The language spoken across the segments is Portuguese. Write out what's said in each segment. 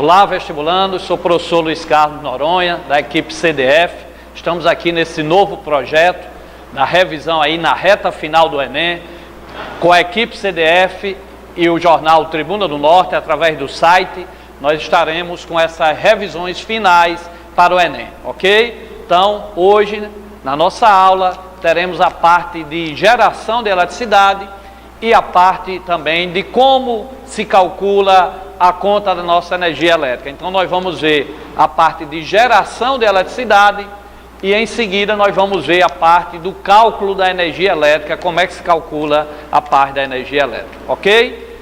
Olá, vestibulandos, sou o professor Luiz Carlos Noronha, da equipe CDF. Estamos aqui nesse novo projeto da revisão aí na reta final do Enem, com a equipe CDF e o jornal Tribuna do Norte, através do site. Nós estaremos com essas revisões finais para o Enem, ok? Então, hoje, na nossa aula, teremos a parte de geração de eletricidade e a parte também de como se calcula a conta da nossa energia elétrica. Então, nós vamos ver a parte de geração de eletricidade e, em seguida, nós vamos ver a parte do cálculo da energia elétrica, como é que se calcula a parte da energia elétrica, ok?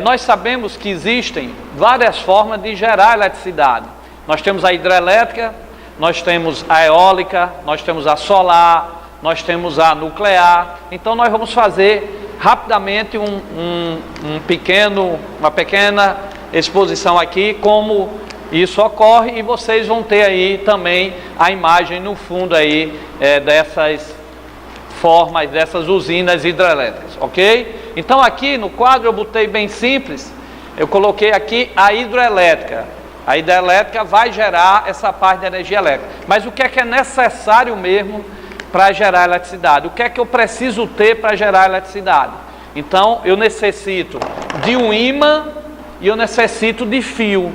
Nós sabemos que existem várias formas de gerar eletricidade. Nós temos a hidrelétrica, nós temos a eólica, nós temos a solar, nós temos a nuclear. Então nós vamos fazer rapidamente uma pequena exposição aqui, como isso ocorre, e vocês vão ter aí também a imagem no fundo aí dessas formas, dessas usinas hidrelétricas, ok? Então aqui no quadro eu botei bem simples, eu coloquei aqui a hidrelétrica. A hidrelétrica vai gerar essa parte de energia elétrica. Mas o que é necessário mesmo para gerar eletricidade? O que é que eu preciso ter para gerar eletricidade? Então eu necessito de um ímã e eu necessito de fio.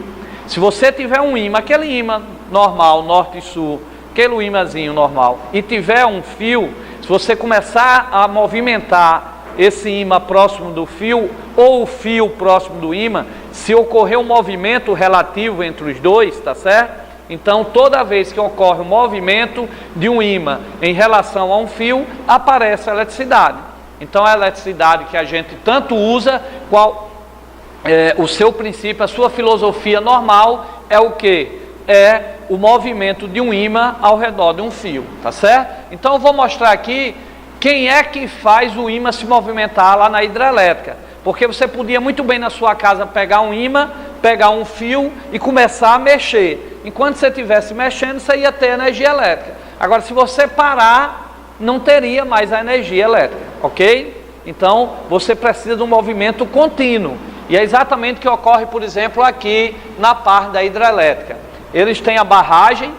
Se você tiver um ímã, aquele ímã normal, norte e sul, aquele ímãzinho normal, e tiver um fio, se você começar a movimentar esse ímã próximo do fio, ou o fio próximo do ímã, se ocorrer um movimento relativo entre os dois, tá certo? Então, toda vez que ocorre um movimento de um ímã em relação a um fio, aparece a eletricidade. Então, a eletricidade que a gente tanto usa, o seu princípio, a sua filosofia normal é o quê? É o movimento de um ímã ao redor de um fio, tá certo? Então, eu vou mostrar aqui quem é que faz o ímã se movimentar lá na hidrelétrica. Porque você podia muito bem na sua casa pegar um ímã, pegar um fio e começar a mexer. Enquanto você estivesse mexendo, você ia ter energia elétrica. Agora, se você parar, não teria mais a energia elétrica, ok? Então, você precisa de um movimento contínuo. E é exatamente o que ocorre, por exemplo, aqui na parte da hidrelétrica. Eles têm a barragem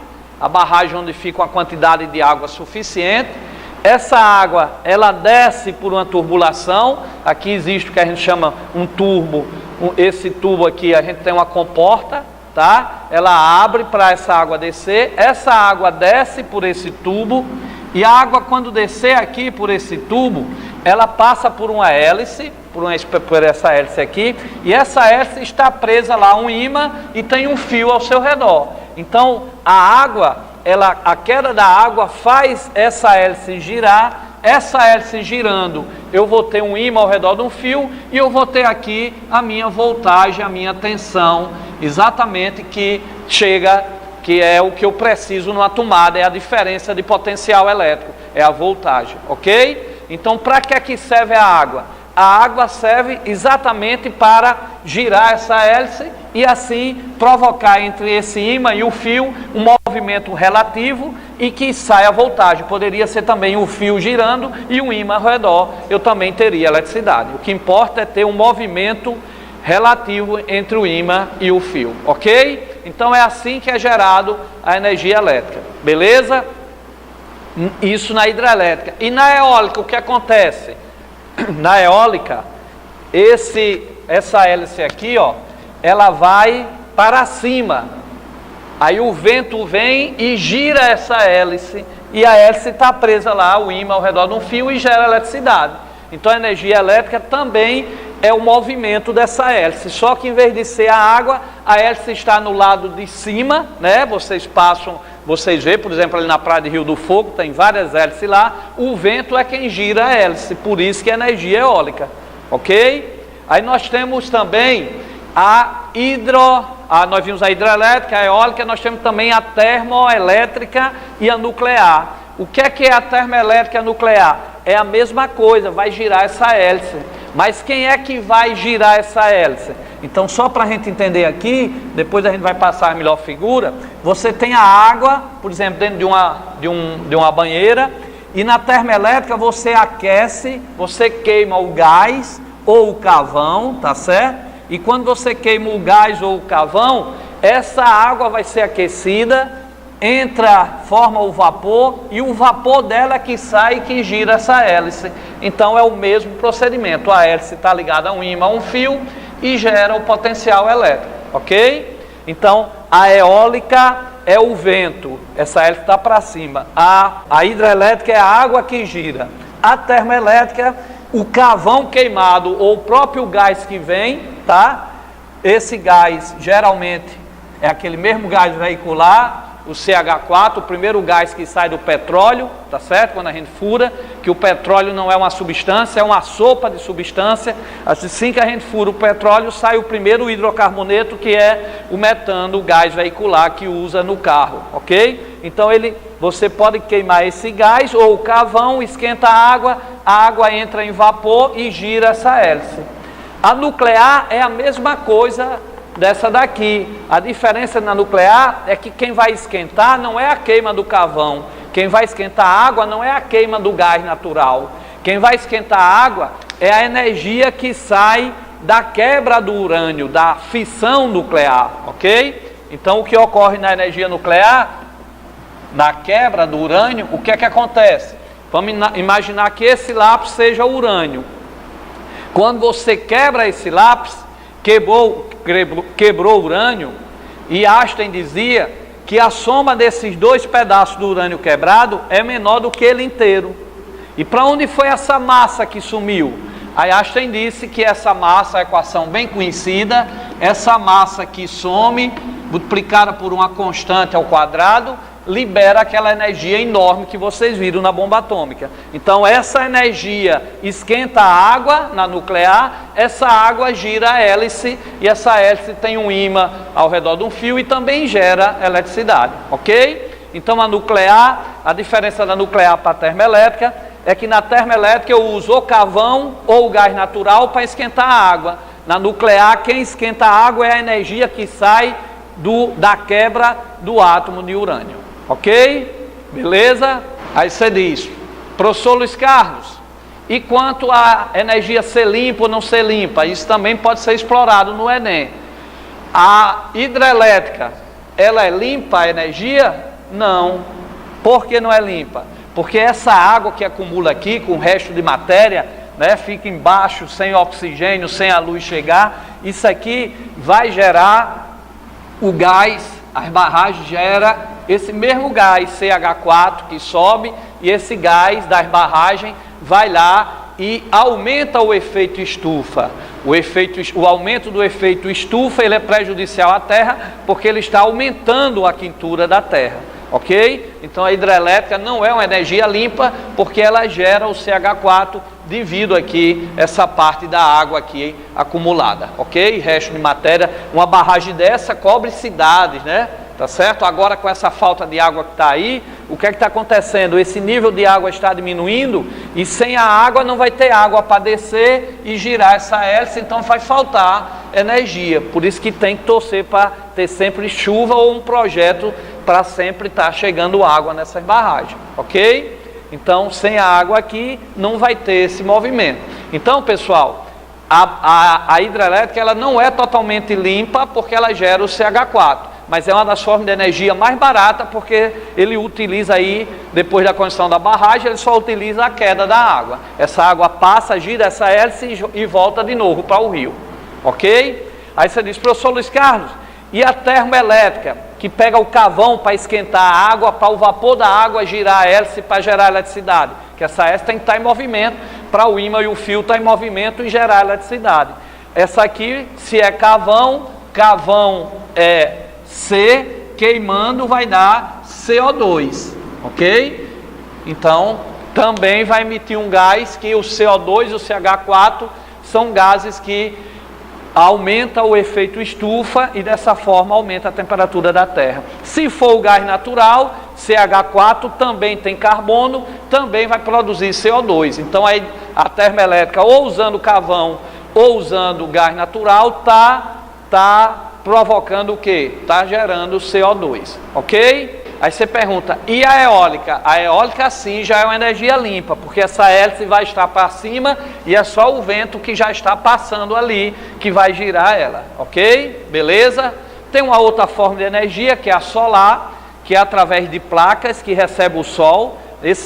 onde fica uma quantidade de água suficiente. Essa água, ela desce por uma turbulação. Aqui existe o que a gente chama um turbo. Esse tubo aqui, a gente tem uma comporta, tá? Ela abre para essa água descer. Essa água desce por esse tubo. E a água, quando descer aqui por esse tubo, ela passa por uma hélice, por essa hélice aqui. E essa hélice está presa lá a um ímã e tem um fio ao seu redor. Então, a água, a queda da água faz essa hélice girar. Essa hélice girando, eu vou ter um ímã ao redor de um fio e eu vou ter aqui a minha voltagem, a minha tensão, exatamente que é o que eu preciso numa tomada, é a diferença de potencial elétrico, é a voltagem, ok? Então, para que serve a água? A água serve exatamente para girar essa hélice e assim provocar entre esse ímã e o fio um movimento relativo e que saia a voltagem. Poderia ser também o fio girando e um ímã ao redor, eu também teria eletricidade. O que importa é ter um movimento relativo entre o ímã e o fio, ok? Então é assim que é gerado a energia elétrica, beleza? Isso na hidrelétrica. E na eólica, o que acontece? Na eólica, essa hélice aqui, ó, ela vai para cima. Aí o vento vem e gira essa hélice, e a hélice está presa lá, o ímã ao redor de um fio, e gera eletricidade. Então a energia elétrica também é o movimento dessa hélice, só que em vez de ser a água, a hélice está no lado de cima, né? Vocês veem, por exemplo, ali na praia de Rio do Fogo, tem várias hélices lá, o vento é quem gira a hélice, por isso que é energia eólica, ok? Aí nós temos também nós vimos a hidrelétrica, a eólica, nós temos também a termoelétrica e a nuclear. O que é a termoelétrica e a nuclear? É a mesma coisa, vai girar essa hélice. Mas quem é que vai girar essa hélice? Então, só para a gente entender aqui, depois a gente vai passar a melhor figura. Você tem a água, por exemplo, dentro de uma banheira, e na termoelétrica você aquece, você queima o gás ou o carvão, tá certo? E quando você queima o gás ou o carvão, essa água vai ser aquecida, forma o vapor, e o vapor dela é que sai e que gira essa hélice. Então é o mesmo procedimento, a hélice está ligada a um ímã, a um fio, e gera o potencial elétrico, ok? Então a eólica é o vento, essa hélice está para cima, a hidrelétrica é a água que gira, a termoelétrica, o carvão queimado ou o próprio gás que vem, tá? Esse gás geralmente é aquele mesmo gás veicular, o CH4, o primeiro gás que sai do petróleo, tá certo? Quando a gente fura, que o petróleo não é uma substância, é uma sopa de substância. Assim que a gente fura o petróleo, sai o primeiro hidrocarboneto, que é o metano, o gás veicular que usa no carro, ok? Então você pode queimar esse gás ou o carvão, esquenta a água entra em vapor e gira essa hélice. A nuclear é a mesma coisa dessa daqui. A diferença na nuclear é que quem vai esquentar não é a queima do carvão, quem vai esquentar a água não é a queima do gás natural, quem vai esquentar a água é a energia que sai da quebra do urânio, da fissão nuclear, ok? Então o que ocorre na energia nuclear, na quebra do urânio, o que é que acontece? Vamos imaginar que esse lápis seja o urânio. Quando você quebra esse lápis, quebrou o urânio, e Einstein dizia que a soma desses dois pedaços do urânio quebrado é menor do que ele inteiro. E para onde foi essa massa que sumiu? Aí Einstein disse que essa massa, a equação bem conhecida, essa massa que some, multiplicada por uma constante ao quadrado, libera aquela energia enorme que vocês viram na bomba atômica. Então essa energia esquenta a água na nuclear, essa água gira a hélice, e essa hélice tem um ímã ao redor de um fio e também gera eletricidade, ok? Então a nuclear, a diferença da nuclear para a termoelétrica é que na termoelétrica eu uso o carvão ou o gás natural para esquentar a água. Na nuclear, quem esquenta a água é a energia que sai da quebra do átomo de urânio. Ok? Beleza? Aí você diz, professor Luiz Carlos, e quanto a energia ser limpa ou não ser limpa? Isso também pode ser explorado no Enem. A hidrelétrica, ela é limpa a energia? Não. Por que não é limpa? Porque essa água que acumula aqui com o resto de matéria, né, fica embaixo, sem oxigênio, sem a luz chegar, isso aqui vai gerar o gás, as barragens geram esse mesmo gás CH4 que sobe, e esse gás das barragens vai lá e aumenta o efeito estufa. O aumento do efeito estufa, ele é prejudicial à Terra, porque ele está aumentando a quentura da Terra, ok? Então a hidrelétrica não é uma energia limpa, porque ela gera o CH4 devido aqui essa parte da água aqui acumulada, ok? Resto de matéria, uma barragem dessa cobre cidades, né? Tá certo? Agora com essa falta de água que está aí, o que é que está acontecendo? Esse nível de água está diminuindo, e sem a água não vai ter água para descer e girar essa hélice, então vai faltar energia. Por isso que tem que torcer para ter sempre chuva ou um projeto para sempre estar chegando água nessas barragens, ok? Então sem a água aqui não vai ter esse movimento. Então pessoal, a hidrelétrica ela não é totalmente limpa, porque ela gera o CH4. Mas é uma das formas de energia mais barata, porque ele utiliza aí, depois da construção da barragem, ele só utiliza a queda da água. Essa água passa, gira essa hélice e volta de novo para o rio, ok? Aí você diz, professor Luiz Carlos, e a termoelétrica, que pega o carvão para esquentar a água, para o vapor da água girar a hélice para gerar eletricidade? Que essa hélice tem que estar em movimento, para o ímã e o fio estar em movimento e gerar eletricidade. Essa aqui, se é carvão é C, queimando vai dar CO2, ok? Então, também vai emitir um gás que o CO2 e o CH4 são gases que aumentam o efeito estufa e dessa forma aumenta a temperatura da Terra. Se for o gás natural, CH4 também tem carbono, também vai produzir CO2. Então aí a termoelétrica, ou usando carvão ou usando gás natural, tá provocando o quê? Está gerando CO2, ok? Aí você pergunta, e a eólica? A eólica sim já é uma energia limpa, porque essa hélice vai estar para cima e é só o vento que já está passando ali que vai girar ela, ok? Beleza? Tem uma outra forma de energia, que é a solar, que é através de placas que recebe o Sol.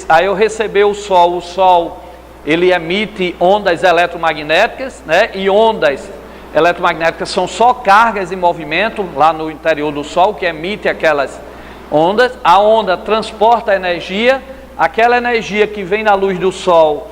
Aí eu receber o Sol ele emite ondas eletromagnéticas, né? E ondas eletromagnéticas são só cargas em movimento lá no interior do Sol, que emite aquelas ondas. A onda transporta a energia, aquela energia que vem na luz do Sol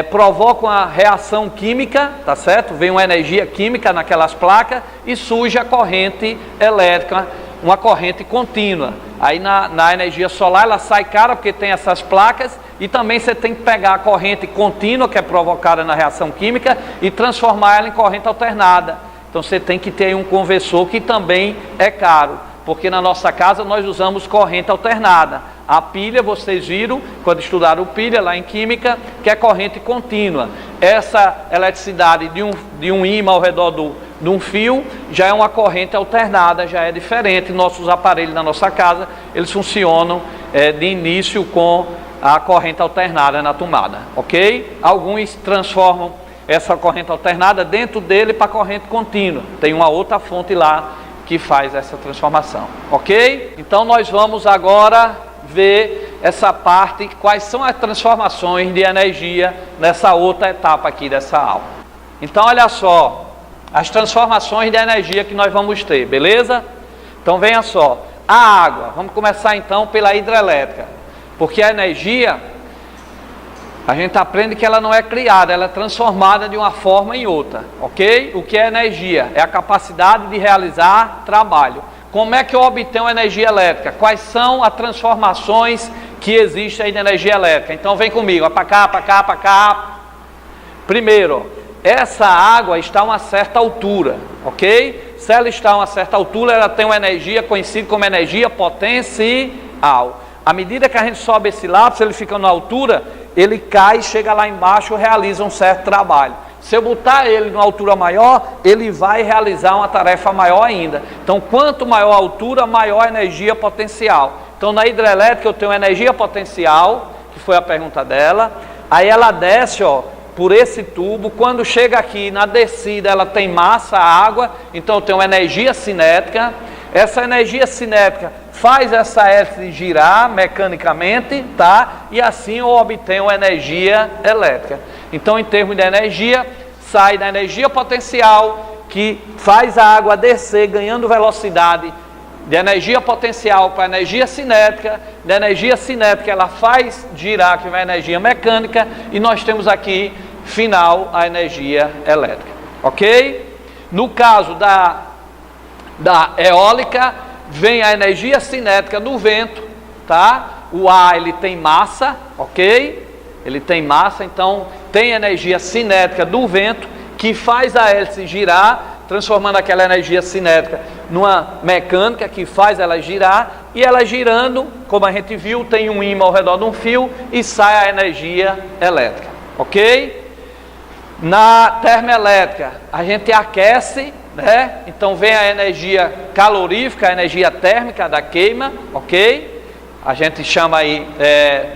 provoca uma reação química, tá certo? Vem uma energia química naquelas placas e surge a corrente elétrica, uma corrente contínua. Aí na energia solar ela sai cara porque tem essas placas, e também você tem que pegar a corrente contínua que é provocada na reação química e transformar ela em corrente alternada. Então você tem que ter um conversor que também é caro, porque na nossa casa nós usamos corrente alternada. A pilha, vocês viram, quando estudaram pilha lá em química, que é corrente contínua. Essa eletricidade de um ímã ao redor de um fio, já é uma corrente alternada, já é diferente. Nossos aparelhos na nossa casa, eles funcionam de início com a corrente alternada na tomada, ok? Alguns transformam essa corrente alternada dentro dele para corrente contínua. Tem uma outra fonte lá que faz essa transformação, ok? Então nós vamos agora ver essa parte, quais são as transformações de energia nessa outra etapa aqui dessa aula. Então olha só, as transformações de energia que nós vamos ter, beleza? Então venha só, a água, vamos começar então pela hidrelétrica, porque a energia, a gente aprende que ela não é criada, ela é transformada de uma forma em outra, ok? O que é energia? É a capacidade de realizar trabalho. Como é que eu obtenho energia elétrica? Quais são as transformações que existem aí de energia elétrica? Então vem comigo, para cá, para cá, para cá. Primeiro, essa água está a uma certa altura, ok? Se ela está a uma certa altura, ela tem uma energia conhecida como energia potencial. À medida que a gente sobe esse lápis, ele fica na altura, ele cai, chega lá embaixo, realiza um certo trabalho. Se eu botar ele numa altura maior, ele vai realizar uma tarefa maior ainda. Então, quanto maior a altura, maior a energia potencial. Então, na hidrelétrica eu tenho energia potencial, que foi a pergunta dela. Aí ela desce, ó, por esse tubo. Quando chega aqui na descida, ela tem massa, água. Então, eu tenho energia cinética. Essa energia cinética faz essa hélice girar mecanicamente, tá? E assim eu obtenho energia elétrica. Então, em termos de energia, sai da energia potencial, que faz a água descer, ganhando velocidade, de energia potencial para energia cinética. Da energia cinética ela faz girar, que vai a energia mecânica, e nós temos aqui, final, a energia elétrica, ok? No caso da eólica, vem a energia cinética do vento, tá? O ar, ele tem massa, ok? Ele tem massa, então tem energia cinética do vento, que faz a hélice girar, transformando aquela energia cinética numa mecânica que faz ela girar, e ela girando, como a gente viu, tem um ímã ao redor de um fio e sai a energia elétrica, ok? Na termoelétrica, a gente aquece, né? Então vem a energia calorífica, a energia térmica da queima, ok? A gente chama aí,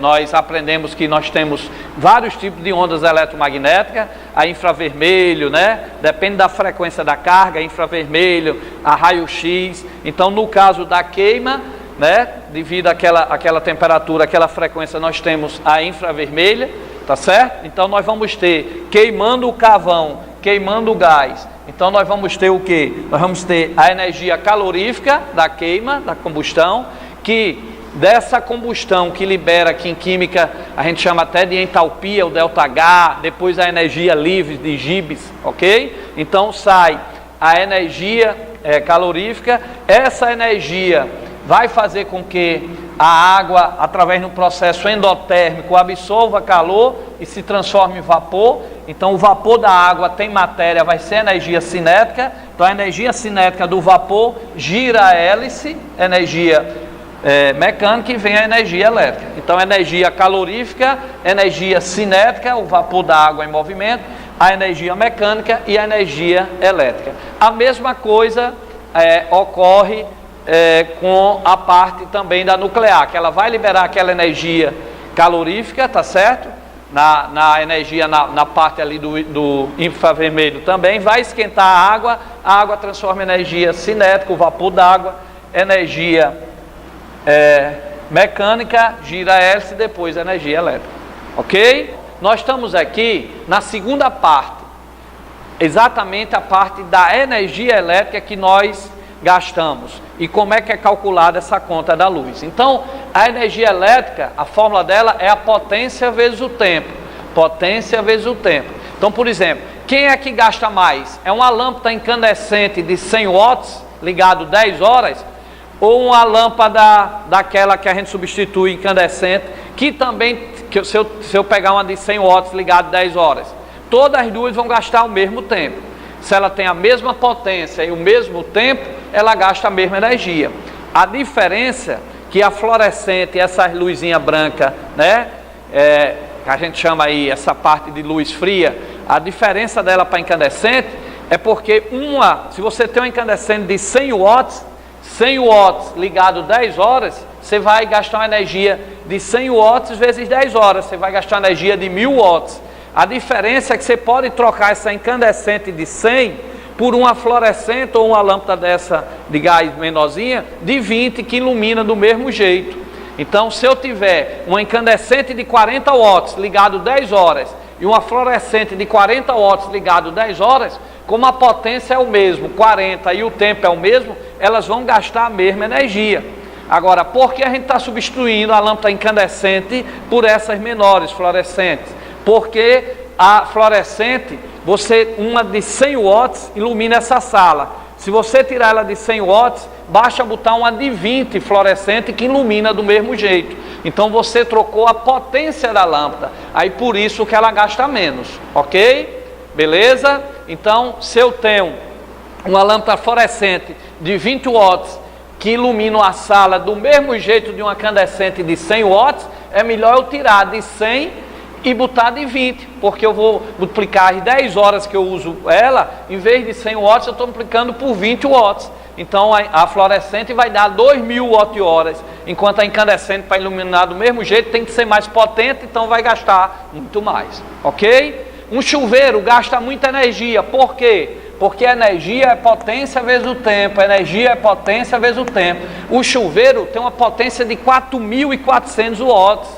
nós aprendemos que nós temos vários tipos de ondas eletromagnéticas, a infravermelho, né? Depende da frequência da carga, infravermelho, a raio-x. Então, no caso da queima, né? Devido àquela temperatura, àquela frequência, nós temos a infravermelha, tá certo? Então, nós vamos ter queimando o carvão, queimando o gás. Então, nós vamos ter o quê? Nós vamos ter a energia calorífica da queima, da combustão, que dessa combustão que libera, aqui em química a gente chama até de entalpia, o ΔH, depois a energia livre de Gibbs, ok? Então sai a energia calorífica, essa energia vai fazer com que a água, através de um processo endotérmico, absorva calor e se transforme em vapor. Então o vapor da água tem matéria, vai ser energia cinética. Então a energia cinética do vapor gira a hélice, energia mecânica, e vem a energia elétrica. Então energia calorífica, energia cinética, o vapor da água em movimento, a energia mecânica e a energia elétrica. A mesma coisa ocorre com a parte também da nuclear, que ela vai liberar aquela energia calorífica, tá certo? na energia, na parte ali do infravermelho também, vai esquentar a água transforma em energia cinética, o vapor d'água, energia mecânica, gira a hélice e depois energia elétrica, ok? Nós estamos aqui na segunda parte, exatamente a parte da energia elétrica que nós gastamos e como é que é calculada essa conta da luz. Então, a energia elétrica, a fórmula dela é a potência vezes o tempo. Potência vezes o tempo. Então, por exemplo, quem é que gasta mais? É uma lâmpada incandescente de 100 watts, ligado 10 horas, ou uma lâmpada daquela que a gente substitui incandescente, que também, se eu pegar uma de 100 watts ligado 10 horas, todas as duas vão gastar o mesmo tempo. Se ela tem a mesma potência e o mesmo tempo, ela gasta a mesma energia. A diferença é que a fluorescente, essas luzinhas brancas, né, que a gente chama aí essa parte de luz fria, a diferença dela para incandescente é porque se você tem uma incandescente de 100 watts ligado 10 horas, você vai gastar uma energia de 100 watts vezes 10 horas, você vai gastar energia de 1000 watts. A diferença é que você pode trocar essa incandescente de 100 por uma fluorescente ou uma lâmpada dessa de gás menorzinha de 20 que ilumina do mesmo jeito. Então, se eu tiver uma incandescente de 40 watts ligado 10 horas e uma fluorescente de 40 watts ligado 10 horas, como a potência é o mesmo, 40, e o tempo é o mesmo, elas vão gastar a mesma energia. Agora, por que a gente está substituindo a lâmpada incandescente por essas menores fluorescentes? Porque a fluorescente, uma de 100 watts ilumina essa sala. Se você tirar ela de 100 watts, basta botar uma de 20 fluorescente que ilumina do mesmo jeito. Então você trocou a potência da lâmpada. Aí por isso que ela gasta menos, ok? Beleza? Então, se eu tenho uma lâmpada fluorescente de 20 watts que ilumina a sala do mesmo jeito de uma incandescente de 100 watts, é melhor eu tirar de 100 e botar de 20, porque eu vou multiplicar as 10 horas que eu uso ela, em vez de 100 watts, eu estou multiplicando por 20 watts. Então a fluorescente vai dar 2000 watt-horas, enquanto a incandescente, para iluminar do mesmo jeito, tem que ser mais potente, então vai gastar muito mais, ok? Um chuveiro gasta muita energia, por quê? Porque a energia é potência vezes o tempo, a energia é potência vezes o tempo. O chuveiro tem uma potência de 4.400 watts.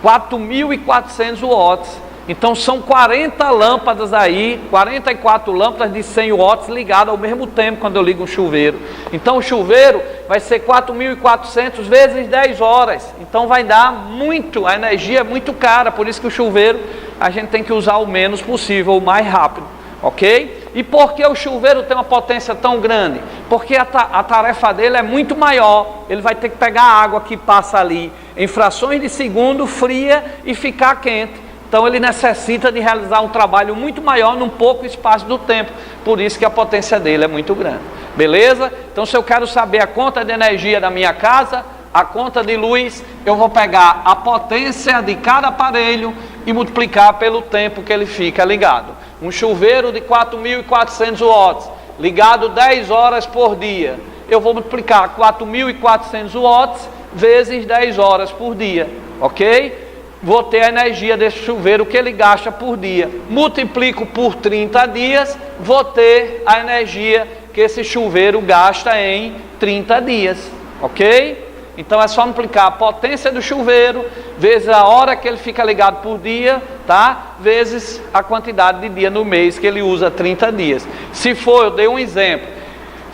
4.400 watts. Então são 40 lâmpadas aí, 44 lâmpadas de 100 watts ligadas ao mesmo tempo quando eu ligo um chuveiro. Então o chuveiro vai ser 4.400 vezes 10 horas. Então vai dar muito, a energia é muito cara, por isso que o chuveiro a gente tem que usar o menos possível, o mais rápido, ok? E por que o chuveiro tem uma potência tão grande? Porque a tarefa dele é muito maior. Ele vai ter que pegar a água que passa ali em frações de segundo, fria e ficar quente. Então ele necessita de realizar um trabalho muito maior num pouco espaço do tempo. Por isso que a potência dele é muito grande. Beleza? Então se eu quero saber a conta de energia da minha casa, a conta de luz, eu vou pegar a potência de cada aparelho e multiplicar pelo tempo que ele fica ligado. Um chuveiro de 4.400 watts, ligado 10 horas por dia. Eu vou multiplicar 4.400 watts vezes 10 horas por dia, ok? Vou ter a energia desse chuveiro que ele gasta por dia. Multiplico por 30 dias, vou ter a energia que esse chuveiro gasta em 30 dias, ok? Então é só multiplicar a potência do chuveiro, vezes a hora que ele fica ligado por dia, tá? Vezes a quantidade de dia no mês que ele usa, 30 dias. Se for, eu dei um exemplo,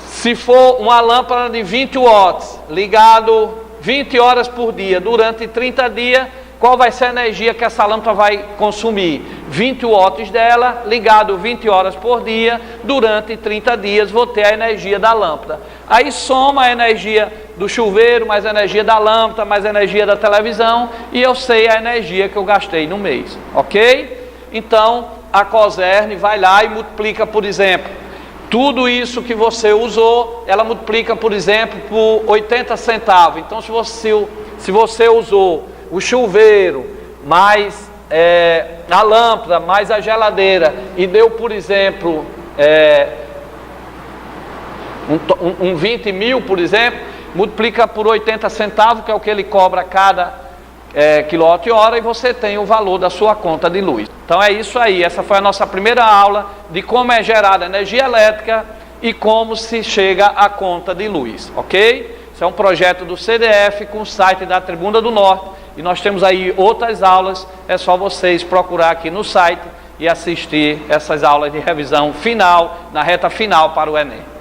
se for uma lâmpada de 20 watts, ligado 20 horas por dia, durante 30 dias, qual vai ser a energia que essa lâmpada vai consumir? 20 watts dela, ligado 20 horas por dia, durante 30 dias, vou ter a energia da lâmpada. Aí soma a energia do chuveiro, mais a energia da lâmpada, mais a energia da televisão, e eu sei a energia que eu gastei no mês, ok? Então, a Cosern vai lá e multiplica, por exemplo, tudo isso que você usou, ela multiplica, por exemplo, por 80 centavos. Então, se você usou o chuveiro, mais a lâmpada, mais a geladeira, e deu, por exemplo, um 20 mil, por exemplo, multiplica por 80 centavos, que é o que ele cobra kWh e você tem o valor da sua conta de luz. Então é isso aí, essa foi a nossa primeira aula de como é gerada energia elétrica e como se chega à conta de luz, ok? Isso é um projeto do CDF com o site da Tribuna do Norte e nós temos aí outras aulas, é só vocês procurar aqui no site e assistir essas aulas de revisão final, na reta final para o Enem.